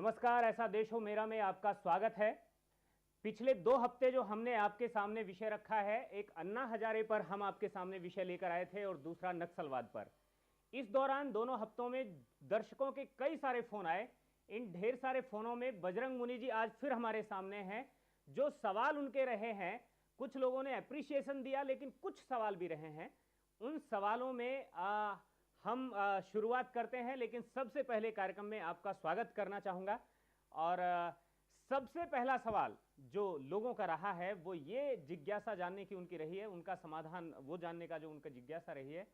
नमस्कार, ऐसा देश हो मेरा में आपका स्वागत है। पिछले 2 हफ्ते जो हमने आपके सामने विषय रखा है, एक अन्ना हजारे पर हम आपके सामने विषय लेकर आए थे और दूसरा नक्सलवाद पर। इस दौरान दोनों हफ्तों में दर्शकों के कई सारे फोन आए। इन ढेर सारे फोनों में बजरंग मुनि जी आज फिर हमारे सामने हैं। जो सवाल उनके रहे हैं, कुछ लोगों ने अप्रिसिएशन दिया, लेकिन कुछ सवाल भी रहे हैं। उन सवालों में हम शुरुआत करते हैं, लेकिन सबसे पहले कार्यक्रम में आपका स्वागत करना चाहूंगा। और सबसे पहला सवाल जो लोगों का रहा है वो ये जिज्ञासा जानने की उनकी रही है, उनका समाधान वो जानने का जो उनका जिज्ञासा रही है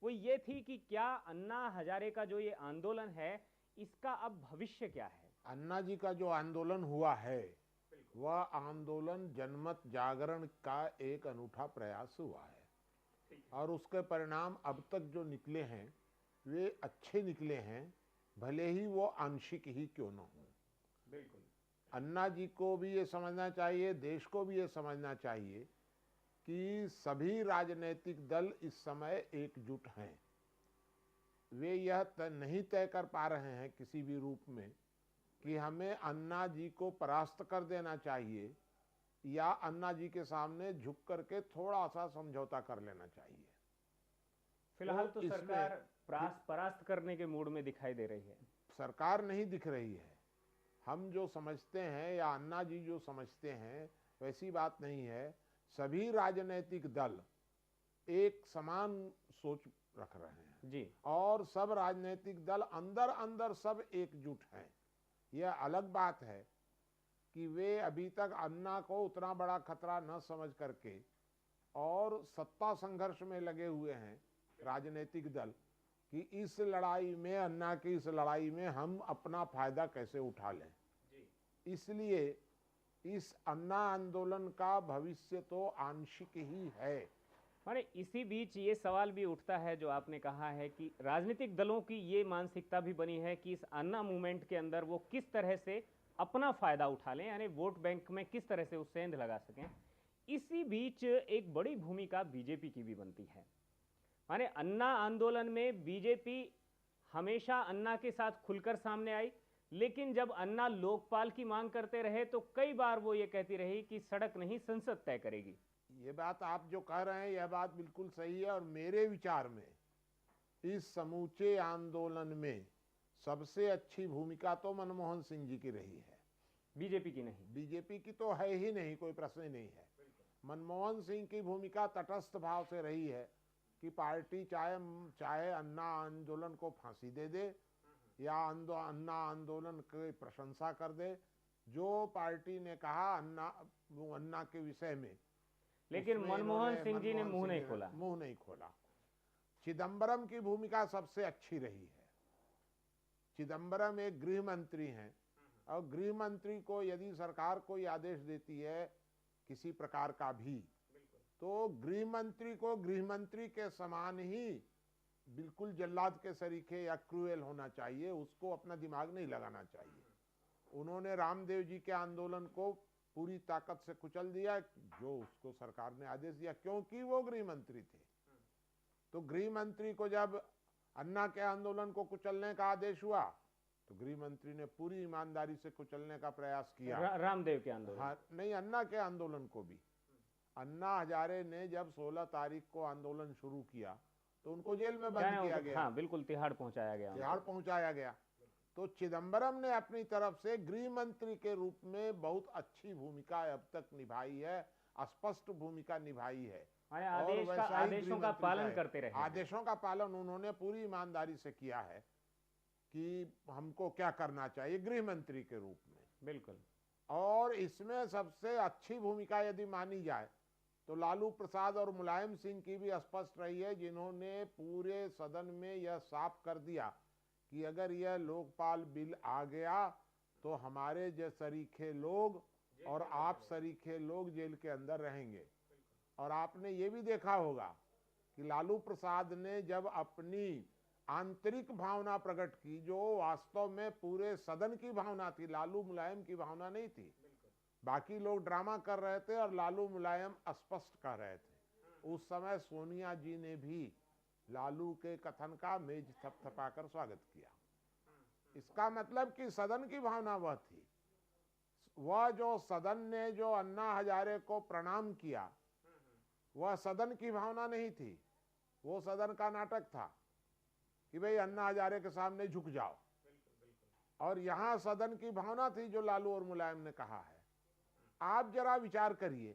वो ये थी कि क्या अन्ना हजारे का जो ये आंदोलन है इसका अब भविष्य क्या है। अन्ना जी का जो आंदोलन हुआ है वह आंदोलन जनमत जागरण का एक अनूठा प्रयास हुआ है और उसके परिणाम अब तक जो निकले हैं वे अच्छे निकले हैं, भले ही वो आंशिक ही क्यों न हो। बिल्कुल, अन्ना जी को भी ये समझना चाहिए, देश को भी ये समझना चाहिए कि सभी राजनीतिक दल इस समय एकजुट हैं। वे यह नहीं तय कर पा रहे हैं किसी भी रूप में कि हमें अन्ना जी को परास्त कर देना चाहिए या अन्ना जी के सामने झुक करके थोड़ा सा समझौता कर लेना चाहिए। फिलहाल तो सरकार परास्त करने के मूड में दिखाई दे रही है। सरकार नहीं दिख रही है। हम जो समझते हैं या अन्ना जी जो समझते हैं वैसी बात नहीं है। सभी राजनीतिक दल एक समान सोच रख रहे हैं जी, और सब राजनीतिक दल अंदर अंदर सब एकजुट हैं। यह अलग बात है कि वे अभी तक अन्ना को उतना बड़ा खतरा न समझ करके और सत्ता संघर्ष में लगे हुए हैं राजनीतिक दल कि इस लड़ाई में, अन्ना की इस लड़ाई में हम अपना फायदा कैसे उठा लें। इसलिए इस अन्ना आंदोलन का भविष्य तो आंशिक ही है। माने इसी बीच ये सवाल भी उठता है जो आपने कहा है कि राजनीतिक दलों की ये मानसिकता भी बनी है कि इस अन्ना मूवमेंट के अंदर वो किस तरह से अपना फायदा उठा लें, यानी वोट बैंक में किस तरह से उससे सेंध लगा सकें। इसी बीच एक बड़ी भूमिका बीजेपी की भी बनती है। माने अन्ना आंदोलन में बीजेपी हमेशा अन्ना के साथ खुलकर सामने आई, लेकिन जब अन्ना लोकपाल की मांग करते रहे तो कई बार वो ये कहती रही कि सड़क नहीं संसद तय करेगी। ये बात आप जो कह रहे हैं यह बात बिल्कुल सही है और मेरे विचार में इस समूचे आंदोलन में सबसे अच्छी भूमिका तो मनमोहन सिंह जी की रही है, बीजेपी की नहीं। बीजेपी की तो है ही नहीं, कोई प्रश्न ही नहीं है। मनमोहन सिंह की भूमिका तटस्थ भाव से रही है कि पार्टी चाहे अन्ना आंदोलन को फांसी दे दे या अन्ना आंदोलन की प्रशंसा कर दे। जो पार्टी ने कहा अन्ना के विषय में, लेकिन मनमोहन सिंह जी ने मुंह नहीं खोला। चिदंबरम की भूमिका सबसे अच्छी रही है। चिदंबरम एक गृह मंत्री हैं और गृह मंत्री को यदि सरकार कोई आदेश देती है किसी प्रकार का भी, तो गृह मंत्री को गृह मंत्री के समान ही बिल्कुल जल्लाद के सरीखे या क्रूएल होना चाहिए, उसको अपना दिमाग नहीं लगाना चाहिए। उन्होंने रामदेव जी के आंदोलन को पूरी ताकत से कुचल दिया जो उसको सरकार ने आदेश दिया, क्योंकि वो गृह मंत्री थे। तो गृह मंत्री को जब अन्ना के आंदोलन को कुचलने का आदेश हुआ तो गृह मंत्री ने पूरी ईमानदारी से कुचलने का प्रयास किया। रामदेव के आंदोलन? हाँ, नहीं, अन्ना के आंदोलन को भी। अन्ना हजारे ने जब 16 तारीख को आंदोलन शुरू किया तो उनको जेल में बंद किया गया। हाँ, बिल्कुल, तिहाड़ पहुंचाया गया। तो चिदंबरम ने अपनी तरफ से गृह मंत्री के रूप में बहुत अच्छी भूमिका अब तक निभाई है, स्पष्ट भूमिका निभाई है। आदेशों का पालन करते रहे। आदेशों का पालन उन्होंने पूरी ईमानदारी से किया है कि हमको क्या करना चाहिए गृह मंत्री के रूप में। बिल्कुल। और इसमें सबसे अच्छी भूमिका यदि मानी जाए तो लालू प्रसाद और मुलायम सिंह की भी स्पष्ट रही है, जिन्होंने पूरे सदन में यह साफ कर दिया कि अगर यह लोकपाल बिल आ गया तो हमारे जो सरीखे लोग और आप सरीखे लोग जेल के अंदर रहेंगे। और आपने ये भी देखा होगा कि लालू प्रसाद ने जब अपनी आंतरिक भावना प्रकट की, जो वास्तव में पूरे सदन की भावना थी, लालू मुलायम की भावना नहीं थी। बाकी लोग ड्रामा कर रहे थे और लालू मुलायम स्पष्ट कर रहे थे। उस समय सोनिया जी ने भी लालू के कथन का मेज थपथपाकर स्वागत किया। इसका मतलब कि सदन की भावना वह थी। वह जो सदन ने जो अन्ना हजारे को प्रणाम किया, वह सदन की भावना नहीं थी, वो सदन का नाटक था कि भाई अन्ना हजारे के सामने झुक जाओ। और यहां सदन की भावना थी जो लालू और मुलायम ने कहा है। आप जरा विचार करिए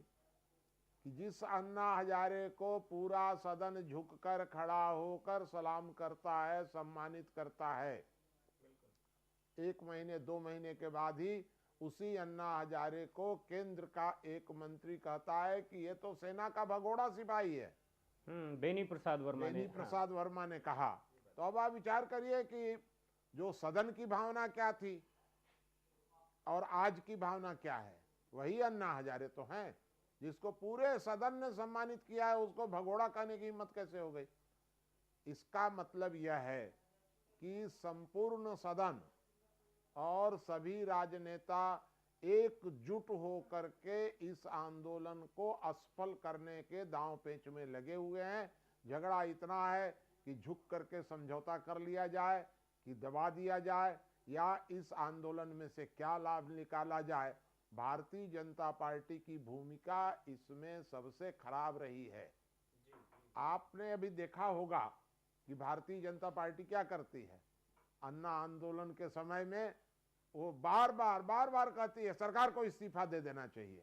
कि जिस अन्ना हजारे को पूरा सदन झुककर खड़ा होकर सलाम करता है, सम्मानित करता है, 1 महीने 2 महीने के बाद ही उसी अन्ना हजारे को केंद्र का एक मंत्री कहता है कि ये तो सेना का भगोड़ा सिपाही है। बेनी प्रसाद वर्मा ने कहा। तो अब आप विचार करिए कि जो सदन की भावना क्या थी और आज की भावना क्या है। वही अन्ना हजारे तो हैं जिसको पूरे सदन ने सम्मानित किया है, उसको भगोड़ा कहने की हिम्मत कैसे हो गई। इसका मतलब यह है कि संपूर्ण सदन और सभी राजनेता एकजुट होकर के इस आंदोलन को असफल करने के दांव पेच में लगे हुए हैं। झगड़ा इतना है कि झुक करके समझौता कर लिया जाए, कि दबा दिया जाए, या इस आंदोलन में से क्या लाभ निकाला जाए। भारतीय जनता पार्टी की भूमिका इसमें सबसे खराब रही है। आपने अभी देखा होगा कि भारतीय जनता पार्टी क्या करती है। अन्ना आंदोलन के समय में वो बार बार कहती है सरकार को इस्तीफा दे देना चाहिए,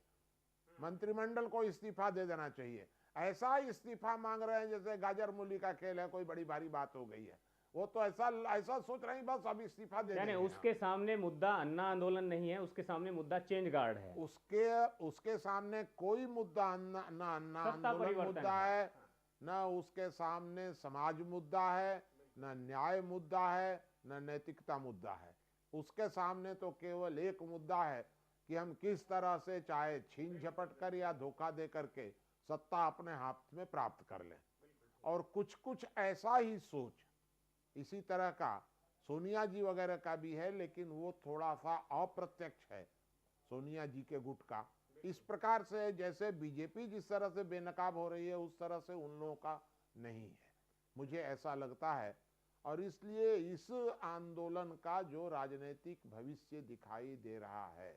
मंत्रिमंडल को इस्तीफा दे देना चाहिए। ऐसा इस्तीफा मांग रहे हैं जैसे गाजर मूली का खेल है, कोई बड़ी भारी बात हो गई है। वो तो ऐसा सोच रहे हैं बस अब इस्तीफा दे देंगे। उसके सामने मुद्दा अन्ना आंदोलन नहीं है, उसके सामने मुद्दा चेंज गार्ड है। उसके सामने कोई मुद्दा अन्ना आंदोलन मुद्दा है, न उसके सामने समाज मुद्दा है, न न्याय मुद्दा है, न नैतिकता मुद्दा है। उसके सामने तो केवल एक मुद्दा है कि हम किस तरह से चाहे छीन झपट कर या धोखा दे करके सत्ता अपने हाथ में प्राप्त कर लें। और कुछ ऐसा ही सोच इसी तरह का सोनिया जी वगैरह का भी है, लेकिन वो थोड़ा सा अप्रत्यक्ष है सोनिया जी के गुट का। इस प्रकार से जैसे बीजेपी जिस तरह से बेनकाब हो रही है उस तरह से उन लोगों का नहीं है, मुझे ऐसा लगता है। और इसलिए इस आंदोलन का जो राजनीतिक भविष्य दिखाई दे रहा है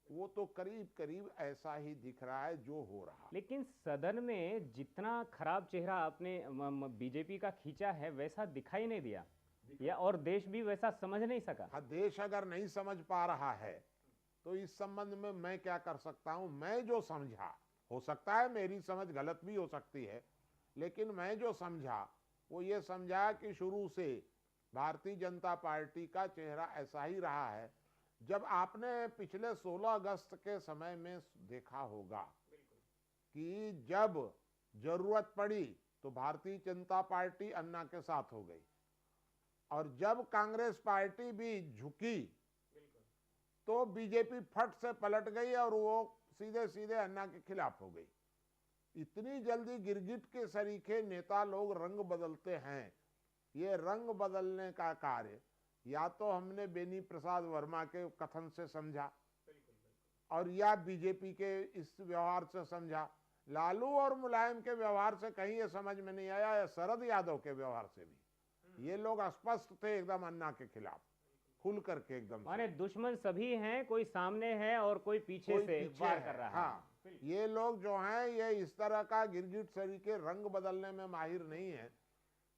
वो तो करीब ऐसा ही दिख रहा है जो हो रहा। लेकिन सदन में जितना खराब चेहरा आपने बीजेपी का खींचा है वैसा दिखाई नहीं दिया, या और देश भी वैसा समझ नहीं सका। हाँ, देश अगर नहीं समझ पा रहा है तो इस संबंध में मैं क्या कर सकता हूं। मैं जो समझा, हो सकता है मेरी समझ गलत भी हो सकती है, लेकिन मैं जो समझा वो ये समझा कि शुरू से भारतीय जनता पार्टी का चेहरा ऐसा ही रहा है। जब आपने पिछले 16 अगस्त के समय में देखा होगा कि जब जरूरत पड़ी तो भारतीय जनता पार्टी अन्ना के साथ हो गई, और जब कांग्रेस पार्टी भी झुकी तो बीजेपी फट से पलट गई और वो सीधे अन्ना के खिलाफ हो गई। इतनी जल्दी गिरगिट के सरीखे नेता लोग रंग बदलते हैं। ये रंग बदलने का कार्य या तो हमने बेनी प्रसाद वर्मा के कथन से समझा और या बीजेपी के इस व्यवहार से समझा। लालू और मुलायम के व्यवहार से कहीं ये समझ में नहीं आया, या शरद यादव के व्यवहार से भी। ये लोग स्पष्ट थे एकदम अन्ना के खिलाफ, खुल करके एकदम। माने दुश्मन सभी हैं, कोई सामने है और कोई पीछे से वार कर रहा है। हाँ, ये लोग जो हैं ये इस तरह का गिरगिट सरीखे रंग बदलने में माहिर नहीं है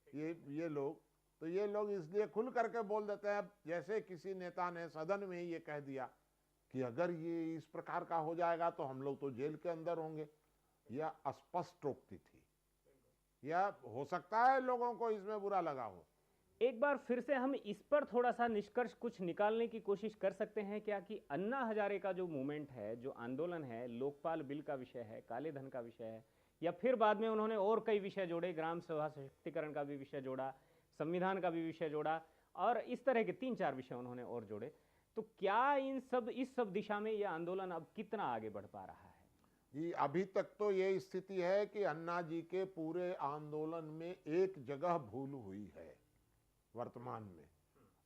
ये लोग। तो ये लोग इसलिए खुल करके बोल देते हैं। जैसे किसी नेता ने सदन में ही ये कह दिया कि अगर ये इस प्रकार का हो जाएगा तो हम लोग तो जेल के अंदर होंगे। यह स्पष्टोक्ति थी। यह हो सकता है लोगों को इसमें बुरा लगा हो। एक बार फिर से हम इस पर थोड़ा सा निष्कर्ष कुछ निकालने की कोशिश कर सकते हैं क्या कि अन्ना हजारे का जो मूवमेंट है, जो आंदोलन है, लोकपाल बिल का विषय है, काले धन का विषय है, या फिर बाद में उन्होंने और कई विषय जोड़े, ग्राम सभा सशक्तिकरण का भी विषय जोड़ा, संविधान का भी विषय जोड़ा, और इस तरह के 3-4 विषय उन्होंने और जोड़े। तो क्या इस सब दिशा में यह आंदोलन अब कितना आगे बढ़ पा रहा है? जी, अभी तक तो ये स्थिति है कि अन्ना जी के पूरे आंदोलन में एक जगह भूल हुई है वर्तमान में,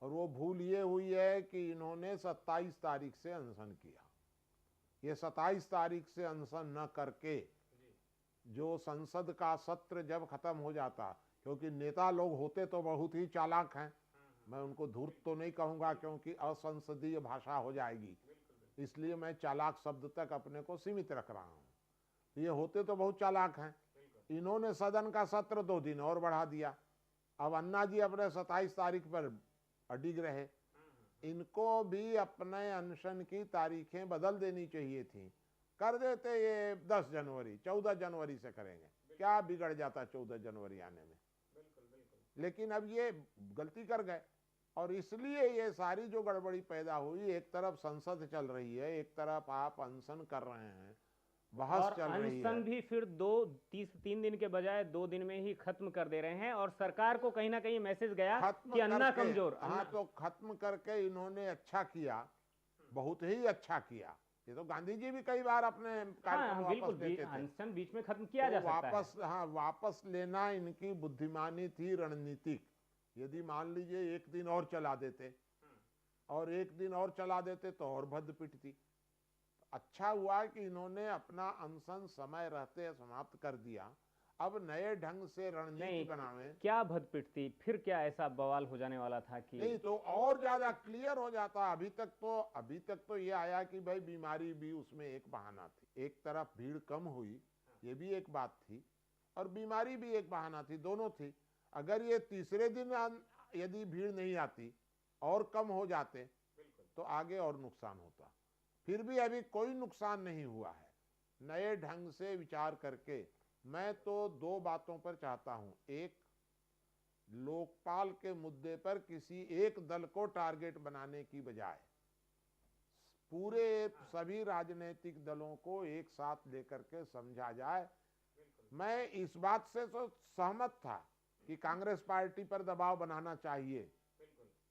और वो भूल ये हुई है कि इन्होंने 27 तारीख से अनशन किया। ये 27 तारीख से अनशन न करके जो संसद का सत्र जब खत्म हो जाता, क्योंकि नेता लोग होते तो बहुत ही चालाक हैं, मैं उनको धूर्त तो नहीं कहूंगा क्योंकि असंसदीय भाषा हो जाएगी, इसलिए मैं चालाक शब्द तक अपने को सीमित रख रहा हूं। ये होते तो बहुत चालाक हैं। इन्होंने सदन का सत्र 2 दिन और बढ़ा दिया। अब अन्ना जी अपने 27 तारीख पर अडिग रहे। इनको भी अपने अनशन की तारीखें बदल देनी चाहिए थी। कर देते ये 10 जनवरी, 14 जनवरी से करेंगे, क्या बिगड़ जाता 14 जनवरी आने में। लेकिन अब ये गलती कर गए और इसलिए ये सारी जो गड़बड़ी पैदा हुई, एक तरफ संसद चल रही है, एक तरफ आप अनशन कर रहे हैं, बहस चल रही है। अनशन भी फिर 3 दिन के बजाय 2 दिन में ही खत्म कर दे रहे हैं और सरकार को कहीं ना कहीं मैसेज गया कि अन्ना कमजोर। हाँ, तो खत्म करके इन्होंने अच्छा किया, बहुत ही अच्छा किया। ये तो गांधी जी भी कई बार अपने कार्यक्रम वापस लेते थे। अनशन बीच में खत्म किया जा सकता है। हाँ, वापस लेना इनकी बुद्धिमानी थी, रणनीतिक। यदि मान लीजिए 1 दिन और चला देते और 1 दिन और चला देते तो और भद्द पिटती। अच्छा हुआ कि इन्होंने अपना अनशन समय रहते समाप्त कर दिया। अब नए ढंग से रणनीति बनावे। क्या भद्द पिटती, फिर क्या ऐसा बवाल हो जाने वाला था कि नहीं तो और ज्यादा क्लियर हो जाता। अभी तक तो ये आया कि भाई बीमारी भी उसमें एक बहाना थी। एक तरफ भीड़ कम हुई, ये भी एक बात थी, और बीमारी भी एक बहाना थी, दोनों थी। अगर ये तीसरे दिन यदि भीड़ नहीं आती और कम हो जाते तो आगे और नुकसान होता। फिर भी अभी कोई नुकसान नहीं हुआ है। नए ढंग से विचार करके मैं तो 2 बातों पर चाहता हूं। एक, लोकपाल के मुद्दे पर किसी एक दल को टारगेट बनाने की बजाय पूरे सभी राजनीतिक दलों को एक साथ लेकर के समझा जाए। मैं इस बात से तो सहमत था कि कांग्रेस पार्टी पर दबाव बनाना चाहिए,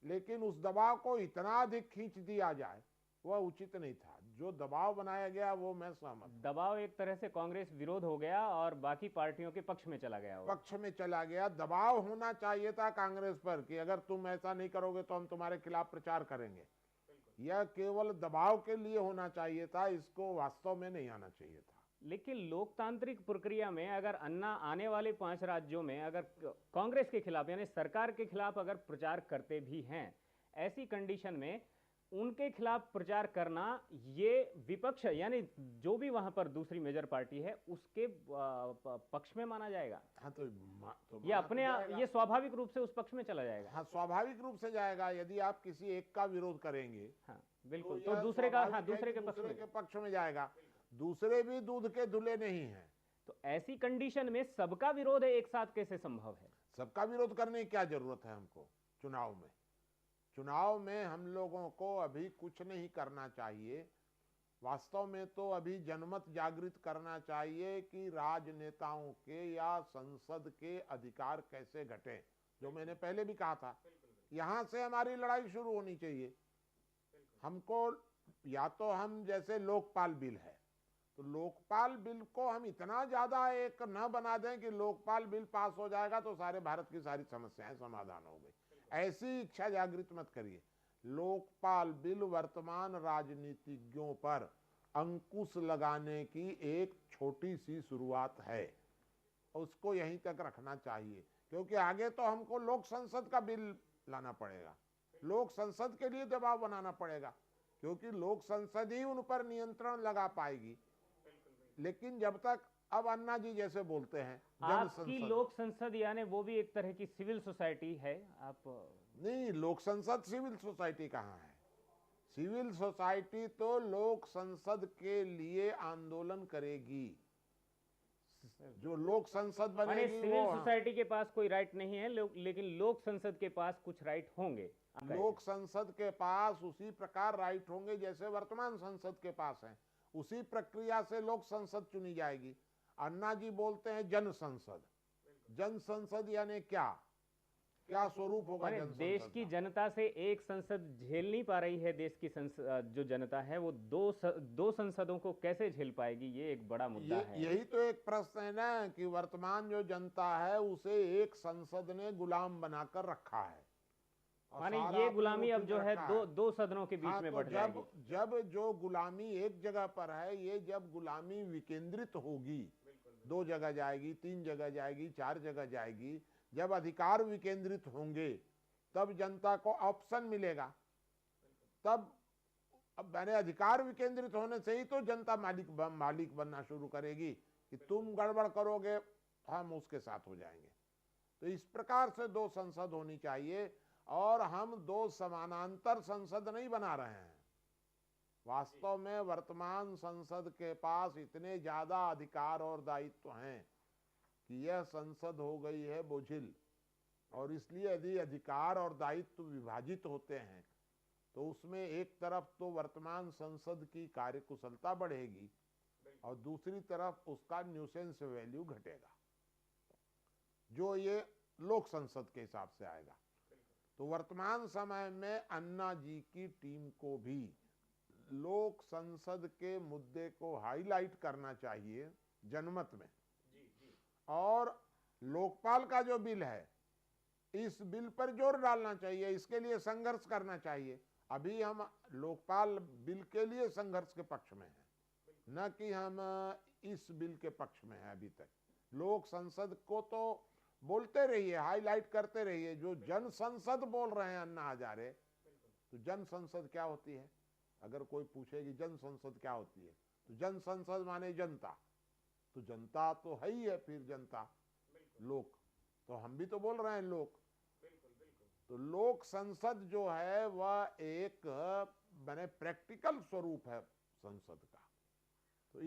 लेकिन उस दबाव को इतना अधिक खींच दिया जाए वह उचित नहीं था। जो दबाव बनाया गया वो मैं सहमत। दबाव एक तरह से कांग्रेस विरोध हो गया और बाकी पार्टियों के पक्ष में चला गया। पक्ष में चला गया। दबाव होना चाहिए था कांग्रेस पर कि अगर तुम ऐसा नहीं करोगे तो हम तुम्हारे खिलाफ प्रचार करेंगे। यह केवल दबाव के लिए होना चाहिए था, इसको वास्तव में नहीं आना चाहिए था। लेकिन लोकतांत्रिक प्रक्रिया में अगर अन्ना आने वाले 5 राज्यों में अगर कांग्रेस के खिलाफ यानी सरकार के खिलाफ अगर प्रचार करते भी हैं, ऐसी कंडीशन में उनके खिलाफ प्रचार करना ये विपक्ष यानी जो भी वहां पर दूसरी मेजर पार्टी है उसके पक्ष में माना जाएगा। हाँ, तो ये अपने ये स्वाभाविक रूप से उस पक्ष में चला जाएगा। हाँ, स्वाभाविक रूप से जाएगा। यदि आप किसी एक का विरोध करेंगे, हाँ बिल्कुल, तो दूसरे का, हाँ दूसरे के पक्ष में जाएगा। दूसरे भी दूध के धुले नहीं हैं। तो ऐसी कंडीशन में सबका विरोध एक साथ कैसे संभव है? सबका विरोध करने की क्या जरूरत है हमको? चुनाव में हम लोगों को अभी कुछ नहीं करना चाहिए। वास्तव में तो अभी जनमत जागृत करना चाहिए कि राजनेताओं के या संसद के अधिकार कैसे घटे, जो मैंने पहले भी कहा था। यहां से हमारी लड़ाई शुरू होनी चाहिए। हमको या तो हम जैसे लोकपाल बिल है, तो लोकपाल बिल को हम इतना ज्यादा एक न बना दें कि लोकपाल बिल पास हो जाएगा तो सारे भारत की सारी समस्याएं समाधान हो गई। ऐसी इच्छा जागृत मत करिए। लोकपाल बिल वर्तमान राजनीतिज्ञों पर अंकुश लगाने की एक छोटी सी शुरुआत है, उसको यहीं तक रखना चाहिए। क्योंकि आगे तो हमको लोक संसद का बिल लाना पड़ेगा, लोक संसद के लिए दबाव बनाना पड़ेगा, क्योंकि लोक संसद ही उन पर नियंत्रण लगा पाएगी। लेकिन जब तक अब अन्ना जी जैसे बोलते हैं आपकी लोक संसद यानी वो भी एक तरह की सिविल सोसाइटी है। आप नहीं, लोक संसद सिविल सोसाइटी कहाँ है? सिविल सोसाइटी तो लोक संसद के लिए आंदोलन करेगी। जो लोक संसद बनेगी, सिविल सोसाइटी के पास कोई राइट नहीं है, लेकिन लोक संसद के पास कुछ राइट होंगे। लोक संसद के पास उसी प्रकार राइट होंगे जैसे वर्तमान संसद के पास है। उसी प्रक्रिया से लोक संसद चुनी जाएगी। अन्ना जी बोलते हैं जन संसद। जन संसद यानी क्या स्वरूप होगा? देश की जनता से एक संसद झेल नहीं पा रही है। देश की जो जनता है वो दो संसदों को कैसे झेल पाएगी? ये एक बड़ा मुद्दा है। यही तो एक प्रश्न है ना कि वर्तमान जो जनता है उसे एक संसद ने गुलाम बनाकर रखा है। माने ये गुलामी अब जो है दो सदनों के बीच में बढ़ जाएगी। जब जो गुलामी एक जगह पर है, ये जब गुलामी विकेंद्रित होगी, 2 जगह जाएगी, 3 जगह जाएगी, 4 जगह जाएगी, जब अधिकार विकेंद्रित होंगे तब जनता को ऑप्शन मिलेगा, तब अब मैंने अधिकार विकेंद्रित होने से ही तो जनता मालिक बनना शुरू करेगी कि तुम गड़बड़ करोगे हम उसके साथ हो जाएंगे। तो इस प्रकार से दो संसद होनी चाहिए, और हम दो समानांतर संसद नहीं बना रहे हैं। वास्तव में वर्तमान संसद के पास इतने ज्यादा अधिकार और दायित्व हैं कि यह संसद हो गई है बोझिल, और इसलिए यदि अधिकार और दायित्व विभाजित होते हैं तो उसमें एक तरफ तो वर्तमान संसद की कार्यकुशलता बढ़ेगी और दूसरी तरफ उसका न्यूसेंस वैल्यू घटेगा, जो ये लोक संसद के हिसाब से आएगा। तो वर्तमान समय में अन्ना जी की टीम को भी लोक संसद के मुद्दे को हाईलाइट करना चाहिए जनमत में, और लोकपाल का जो बिल है इस बिल पर जोर डालना चाहिए, इसके लिए संघर्ष करना चाहिए। अभी हम लोकपाल बिल के लिए संघर्ष के पक्ष में हैं, न कि हम इस बिल के पक्ष में हैं। अभी तक लोक संसद को तो बोलते रहिए, हाईलाइट करते रहिए, जो जन संसद बोल रहे हैं अन्ना हजारे, तो जन संसद क्या होती है? अगर कोई पूछेगी जन संसद क्या होती है, तो जन संसद माने जनता, तो जनता तो है ही है, फिर जनता लोक, तो हम भी तो बोल रहे हैं लोक। तो लोक संसद जो है वह एक बने प्रैक्टिकल स्वरूप है संसद का, तो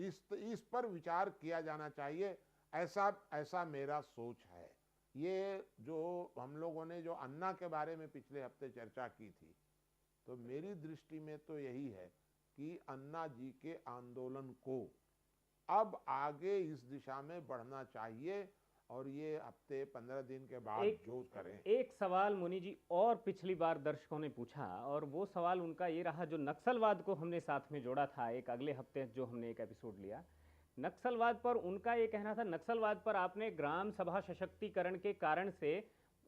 इस पर विचार किया जाना चाहिए, ऐसा मेरा सोच है। ये जो हम लोगों ने जो अन्ना के बारे में पिछले हफ्ते चर्चा की थी, तो मेरी दृष्टि में तो यही है कि अन्ना जी के आंदोलन को अब आगे इस दिशा में बढ़ना चाहिए, और ये हफ्ते 15 दिन के बाद जो करें। एक सवाल मुनि जी और पिछली बार दर्शकों ने पूछा, और वो सवाल उनका ये रहा, जो नक्सलवाद को हमने साथ में जोड़ा था एक अगले हफ्ते जो हमने एक एपिसोड लिया, नक्सलवाद पर उनका ये कहना था, नक्सलवाद पर आपने ग्राम सभा सशक्तिकरण के कारण से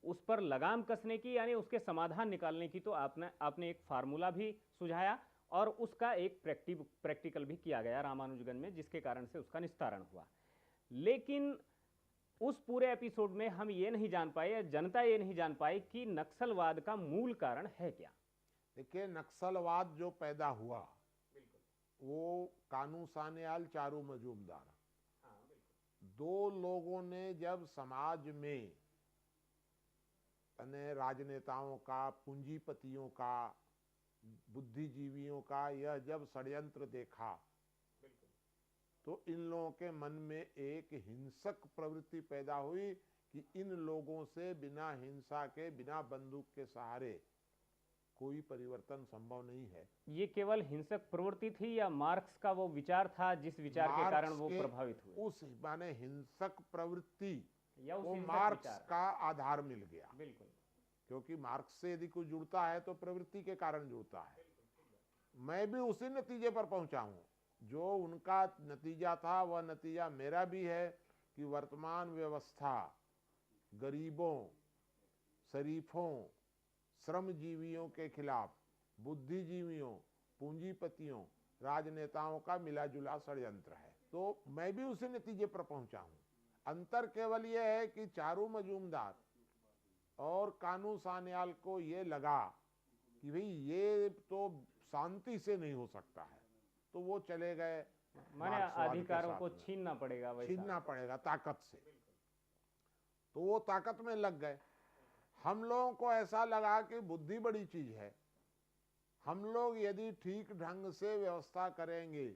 उस पर लगाम कसने की, यानी उसके समाधान निकालने की, तो आपने एक फार्मूला भी सुझाया और उसका एक प्रैक्टिकल भी किया गया रामानुजगंज में, जिसके कारण से उसका निस्तारण हुआ। लेकिन उस पूरे एपिसोड में हम ये नहीं जान पाए, या जनता ये नहीं जान पाई कि नक्सलवाद का मूल कारण है क्या। देखिए, नक्सलवाद जो पैदा हुआ वो कानू सान्याल, चारू मजूमदार, दो लोगों ने जब समाज में राजनेताओं का, पूंजीपतियों का, बुद्धिजीवियों का यह जब षड्यंत्र देखा, तो इन लोगों के मन में एक हिंसक प्रवृत्ति पैदा हुई कि इन लोगों से बिना हिंसा के, बिना बंदूक के सहारे कोई परिवर्तन संभव नहीं है। ये केवल हिंसक प्रवृत्ति थी या मार्क्स का वो विचार था जिस विचार के कारण वो प्रभावित हुए? उस माने हिंसक प्रवृत्ति या वो मार्क्स का आधार मिल गया। बिल्कुल, क्योंकि मार्क्स से यदि कुछ जुड़ता है तो प्रवृत्ति के कारण जुड़ता है। मैं भी उसी नतीजे पर पहुंचा हूं, जो उनका नतीजा था वह नतीजा मेरा भी है कि वर्तमान व्यवस्था गरीबों, शरीफों, श्रमजीवियों के खिलाफ बुद्धिजीवियों, पूंजीपतियों, राजनेताओं का मिलाजुला षड्यंत्र है। तो मैं भी उसी नतीजे पर पहुंचा हूं। अंतर केवल यह है कि चारू मजूमदार और कानू सान्याल को ये लगा कि भाई ये तो शांति से नहीं हो सकता है, तो वो चले गए, माने अधिकारों को छीनना पड़ेगा, छीनना पड़ेगा ताकत से, तो वो ताकत में लग गए। हम लोगों को ऐसा लगा कि बुद्धि बड़ी चीज है, हम लोग यदि ठीक ढंग से व्यवस्था करेंगे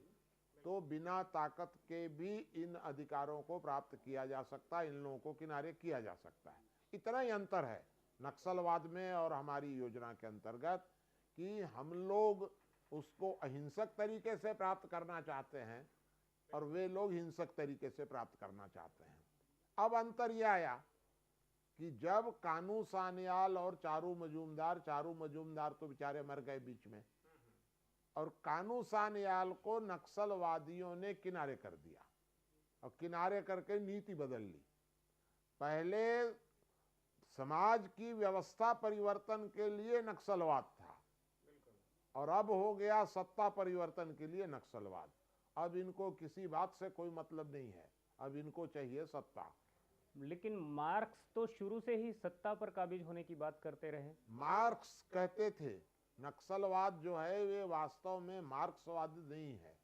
तो बिना ताकत के भी इन अधिकारों को प्राप्त किया जा सकता है, इन लोगों को किनारे किया जा सकता है। इतना ही अंतर है नक्सलवाद में और हमारी योजना के अंतर्गत कि हम लोग उसको अहिंसक तरीके से प्राप्त करना चाहते हैं और वे लोग हिंसक तरीके से प्राप्त करना चाहते हैं। अब अंतर यह आया कि जब कानू सान्याल और चारू मजूमदार तो बेचारे मर गए बीच में, और कानू सान्याल को नक्सलवादियों ने किनारे कर दिया और किनारे करके नीति बदल ली। पहले समाज की व्यवस्था परिवर्तन के लिए नक्सलवाद था और अब हो गया सत्ता परिवर्तन के लिए नक्सलवाद। अब इनको किसी बात से कोई मतलब नहीं है, अब इनको चाहिए सत्ता। लेकिन मार्क्स तो शुरू से ही सत्ता पर काबिज होने की बात करते रहे। मार्क्स कहते थे नक्सलवाद जो है वे वास्तव में मार्क्सवाद नहीं है,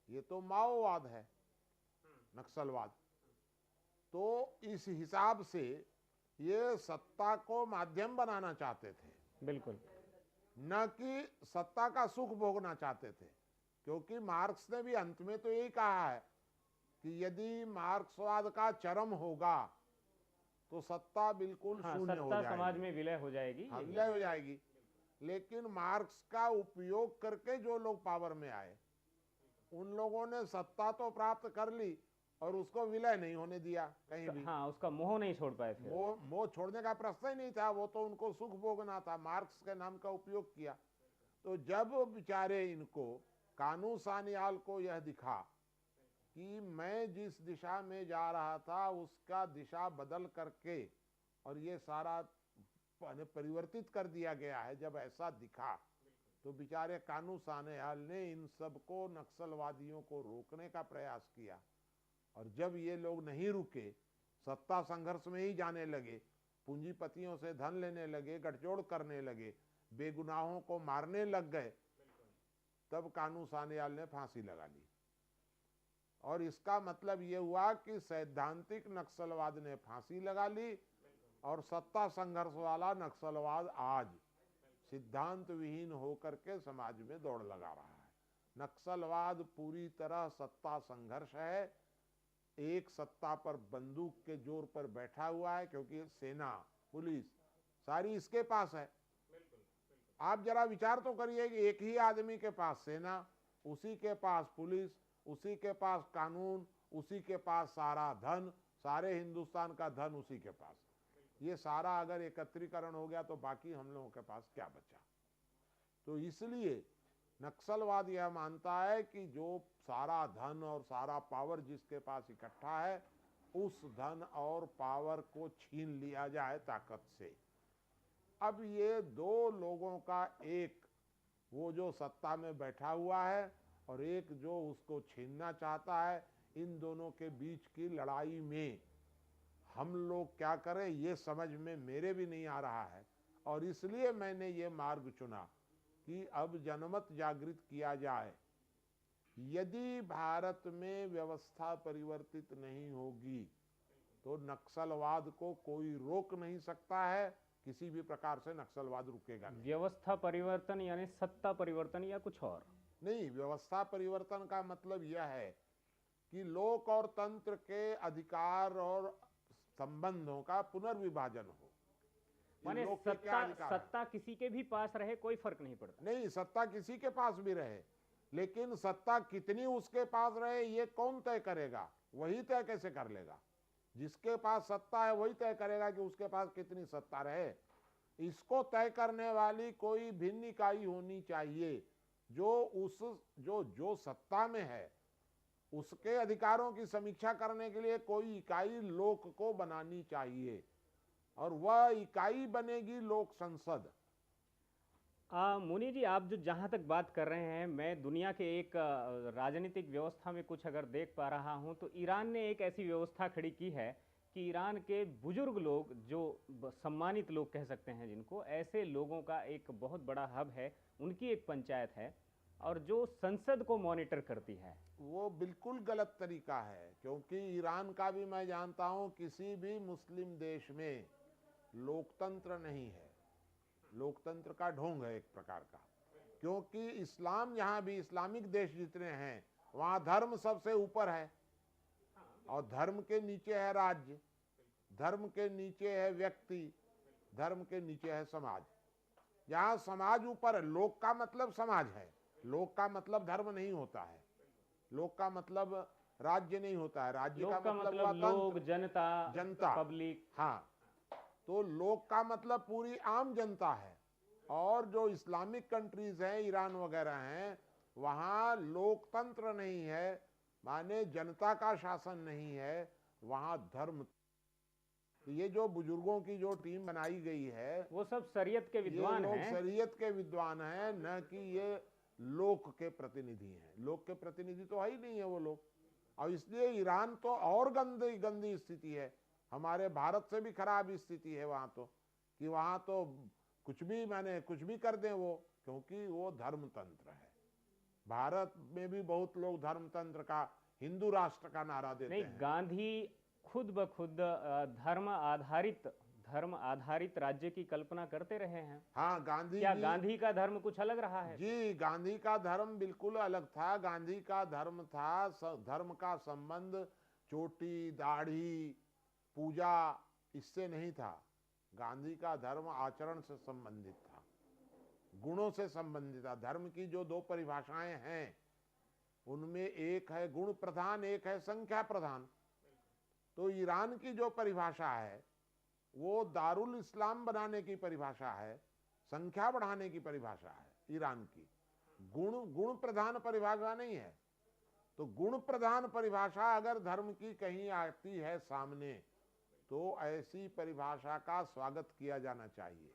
ये तो माओवाद है नक्सलवाद। तो इस हिसाब से ये सत्ता को माध्यम बनाना चाहते थे, बिल्कुल, न कि सत्ता का सुख भोगना चाहते थे। क्योंकि मार्क्स ने भी अंत में तो यही कहा है कि यदि मार्क्सवाद का चरम होगा तो सत्ता बिल्कुल शून्य हो जाएगी, समाज में विलय हो जाएगी। हाँ, विलय हो जाएगी। लेकिन मार्क्स का उपयोग करके जो लोग पावर में आए उन लोगों ने सत्ता तो प्राप्त कर ली और उसको विलय नहीं होने दिया कहीं भी। हाँ, उसका मोह नहीं छोड़ पाए थे। मोह छोड़ने का प्रश्न ही नहीं था, वो तो उनको सुख भोगना था, मार्क्स के नाम का उपयोग किया। तो जब बेचारे इनको कानू सान्याल को यह दिखा कि मैं जिस दिशा में जा रहा था उसका दिशा बदल करके और ये सारा परिवर्तित कर दिया गया है, जब ऐसा दिखा तो बेचारे कानू सान्याल ने इन सबको नक्सलवादियों को रोकने का प्रयास किया। और जब ये लोग नहीं रुके, सत्ता संघर्ष में ही जाने लगे, पूंजीपतियों से धन लेने लगे, गठजोड़ करने लगे, बेगुनाहों को मारने लग गए, तब कानू सान्याल ने फांसी लगा ली। और इसका मतलब ये हुआ कि सैद्धांतिक नक्सलवाद ने फांसी लगा ली और सत्ता संघर्ष वाला नक्सलवाद आज सिद्धांत विहीन होकर के समाज में दौड़ लगा रहा है। नक्सलवाद पूरी तरह सत्ता संघर्ष है, एक सत्ता पर बंदूक के जोर पर बैठा हुआ है, क्योंकि सेना पुलिस सारी इसके पास है। आप जरा विचार तो करिए कि एक ही आदमी के पास सेना, उसी के पास पुलिस, उसी के पास कानून, उसी के पास सारा धन, सारे हिंदुस्तान का धन उसी के पास। ये सारा अगर एकत्रीकरण हो गया तो बाकी हम लोगों के पास क्या बचा। तो इसलिए नक्सलवाद यह मानता है कि जो सारा धन और सारा पावर जिसके पास इकट्ठा है, उस धन और पावर को छीन लिया जाए ताकत से। अब ये दो लोगों का, एक वो जो सत्ता में बैठा हुआ है और एक जो उसको छीनना चाहता है, इन दोनों के बीच की लड़ाई में हम लोग क्या करें ये समझ में मेरे भी नहीं आ रहा है। और इसलिए मैंने ये मार्ग चुना कि अब जनमत जागृत किया जाए। यदि भारत में व्यवस्था परिवर्तित नहीं होगी तो नक्सलवाद को कोई रोक नहीं सकता है, किसी भी प्रकार से नक्सलवाद रुकेगा नहीं। व्यवस्था परिवर्तन यानी सत्ता परिवर्तन या कुछ और नहीं, व्यवस्था परिवर्तन का मतलब यह है कि लोक और तंत्र के अधिकार और संबंधों का पुनर्विभाजन हो। माने सत्ता किसी के भी पास रहे कोई फर्क नहीं पड़ता। नहीं, सत्ता किसी के पास भी रहे, लेकिन सत्ता कितनी उसके पास रहे ये कौन तय करेगा? वही तय कैसे कर लेगा? जिसके पास सत्ता है वही तय करेगा कि उसके पास कितनी सत्ता रहे। इसको तय करने वाली कोई भिन्न इकाई होनी चाहिए जो सत्ता में है उसके अधिकारों की समीक्षा करने के लिए कोई इकाई लोक को बनानी चाहिए, और वह इकाई बनेगी लोक संसद। मुनि जी, आप जो जहाँ तक बात कर रहे हैं, मैं दुनिया के एक राजनीतिक व्यवस्था में कुछ अगर देख पा रहा हूँ तो ईरान ने एक ऐसी व्यवस्था खड़ी की है कि ईरान के बुजुर्ग लोग, जो सम्मानित लोग कह सकते हैं जिनको, ऐसे लोगों का एक बहुत बड़ा हब है, उनकी एक पंचायत है और जो संसद को मॉनिटर करती है। वो बिल्कुल गलत तरीका है, क्योंकि ईरान का भी मैं जानता हूँ, किसी भी मुस्लिम देश में लोकतंत्र नहीं है। लोकतंत्र का ढोंग है एक प्रकार का, क्योंकि इस्लाम, यहाँ भी इस्लामिक देश जितने हैं वहाँ धर्म सबसे ऊपर है और धर्म के नीचे है राज्य, धर्म के नीचे है व्यक्ति, धर्म के नीचे है समाज। जहाँ समाज ऊपर है, लोक का मतलब समाज है, लोक का मतलब धर्म नहीं होता है, लोक का मतलब राज्य नहीं होता है, राज्य का मतलब लोग, जनता, पब्लिक। हाँ, तो लोक का मतलब पूरी आम जनता है। और जो इस्लामिक कंट्रीज हैं, ईरान वगैरह हैं, वहाँ लोकतंत्र नहीं है, माने जनता का शासन नहीं है, वहाँ धर्म। ये जो बुजुर्गों की जो टीम बनाई गई है वो सब शरीयत के विद्वान हैं, शरीयत के विद्वान हैं, न कि ये लोक के प्रतिनिधि हैं। लोक के प्रतिनिधि तो है ही नहीं है वो लोग। और इसलिए ईरान तो और गंदी स्थिति है। हमारे भारत से भी खराब स्थिति है वहां तो, कि वहां तो कुछ भी कर दें वो, क्योंकि वो धर्मतंत्र है। भारत में भी बहुत लोग धर्मतंत्र का, हिंदू राष्ट्र का नारा देते हैं। गांधी खुद ब खुद धर्म आधारित राज्य की कल्पना करते रहे हैं। हाँ, गांधी का धर्म कुछ अलग रहा है? जी, गांधी का धर्म बिल्कुल अलग था। गांधी का धर्म था, धर्म का संबंध चोटी, दाढ़ी, पूजा इससे नहीं था। गांधी का धर्म आचरण से संबंधित था, गुणों से संबंधित था। धर्म की जो दो परिभाषाएं हैं उनमें एक है गुण प्रधान, एक है संख्या प्रधान। तो ईरान की जो परिभाषा है वो दारुल इस्लाम बनाने की परिभाषा है, संख्या बढ़ाने की परिभाषा है ईरान की। गुण प्रधान परिभाषा नहीं है। तो गुण प्रधान परिभाषा अगर धर्म की कहीं आती है सामने, तो ऐसी परिभाषा का स्वागत किया जाना चाहिए।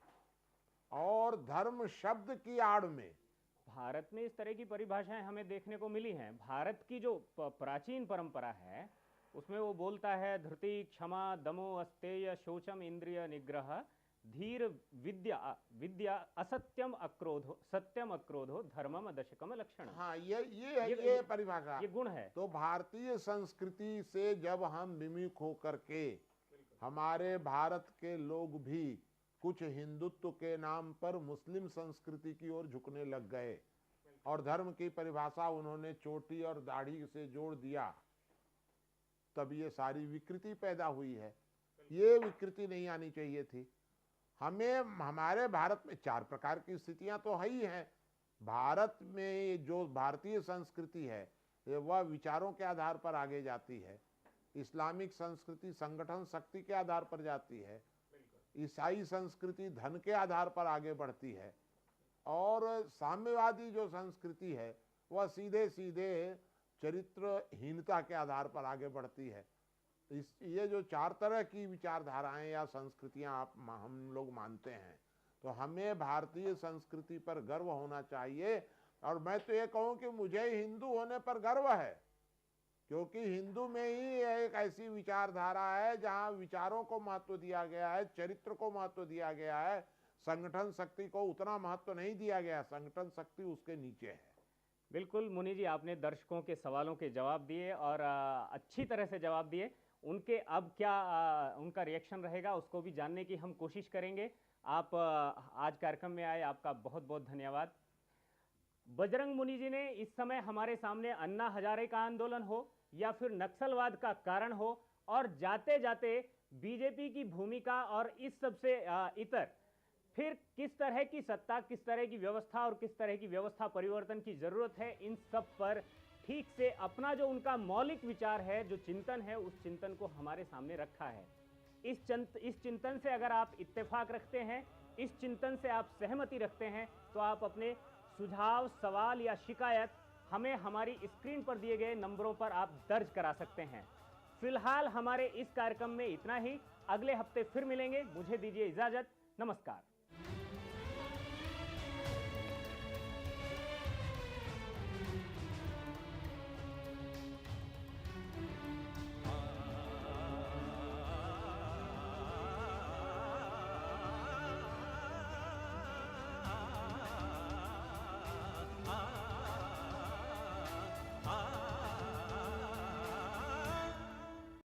और धर्म शब्द की आड़ में भारत में इस तरह की परिभाषाएं हमें देखने को मिली हैं। भारत की जो प्राचीन परंपरा है उसमें वो बोलता है धृति, क्षमा, दमो, अस्तेय, शोचम, इंद्रिय निग्रह, धीर, विद्या, असत्यम अक्रोधो, सत्यम अक्रोधो, धर्मम दशकम लक्षण। हाँ, ये परिभाषा, ये गुण है। तो भारतीय संस्कृति से जब हम विमुख होकर के, हमारे भारत के लोग भी कुछ हिंदुत्व के नाम पर मुस्लिम संस्कृति की ओर झुकने लग गए और धर्म की परिभाषा उन्होंने चोटी और दाढ़ी से जोड़ दिया, तब ये सारी विकृति पैदा हुई है। ये विकृति नहीं आनी चाहिए थी। हमारे भारत में 4 प्रकार की स्थितियां तो है ही हैं। भारत में जो भारतीय संस्कृति है वह विचारों के आधार पर आगे जाती है। इस्लामिक संस्कृति संगठन शक्ति के आधार पर जाती है। ईसाई संस्कृति धन के आधार पर आगे बढ़ती है। और साम्यवादी जो संस्कृति है वह सीधे सीधे चरित्रहीनता के आधार पर आगे बढ़ती है। ये जो 4 तरह की विचारधाराएं या संस्कृतियां हम लोग मानते हैं, तो हमें भारतीय संस्कृति पर गर्व होना चाहिए। और मैं तो ये कहूं कि मुझे हिंदू होने पर गर्व है, क्योंकि हिंदू में ही एक ऐसी विचारधारा है जहां विचारों को महत्व दिया गया है, चरित्र को महत्व दिया गया है। संगठन शक्ति को उतना महत्व नहीं दिया गया, संगठन शक्ति उसके नीचे है। बिल्कुल मुनि जी, आपने दर्शकों के सवालों के जवाब दिए और अच्छी तरह से जवाब दिए। उनके अब क्या उनका रिएक्शन रहेगा उसको भी जानने की हम कोशिश करेंगे। आप आज कार्यक्रम में आए, आपका बहुत बहुत धन्यवाद। बजरंग मुनि जी ने इस समय हमारे सामने अन्ना हजारे का आंदोलन हो या फिर नक्सलवाद का कारण हो और जाते जाते बीजेपी की भूमिका और इस सबसे इतर फिर किस तरह की सत्ता, किस तरह की व्यवस्था और किस तरह की व्यवस्था परिवर्तन की जरूरत है, इन सब पर ठीक से अपना जो उनका मौलिक विचार है, जो चिंतन है, उस चिंतन को हमारे सामने रखा है। इस चिंतन से अगर आप इत्तेफाक रखते हैं, इस चिंतन से आप सहमति रखते हैं, तो आप अपने सुझाव, सवाल या शिकायत हमें हमारी स्क्रीन पर दिए गए नंबरों पर आप दर्ज करा सकते हैं। फिलहाल हमारे इस कार्यक्रम में इतना ही। अगले हफ्ते फिर मिलेंगे। मुझे दीजिए इजाजत। नमस्कार।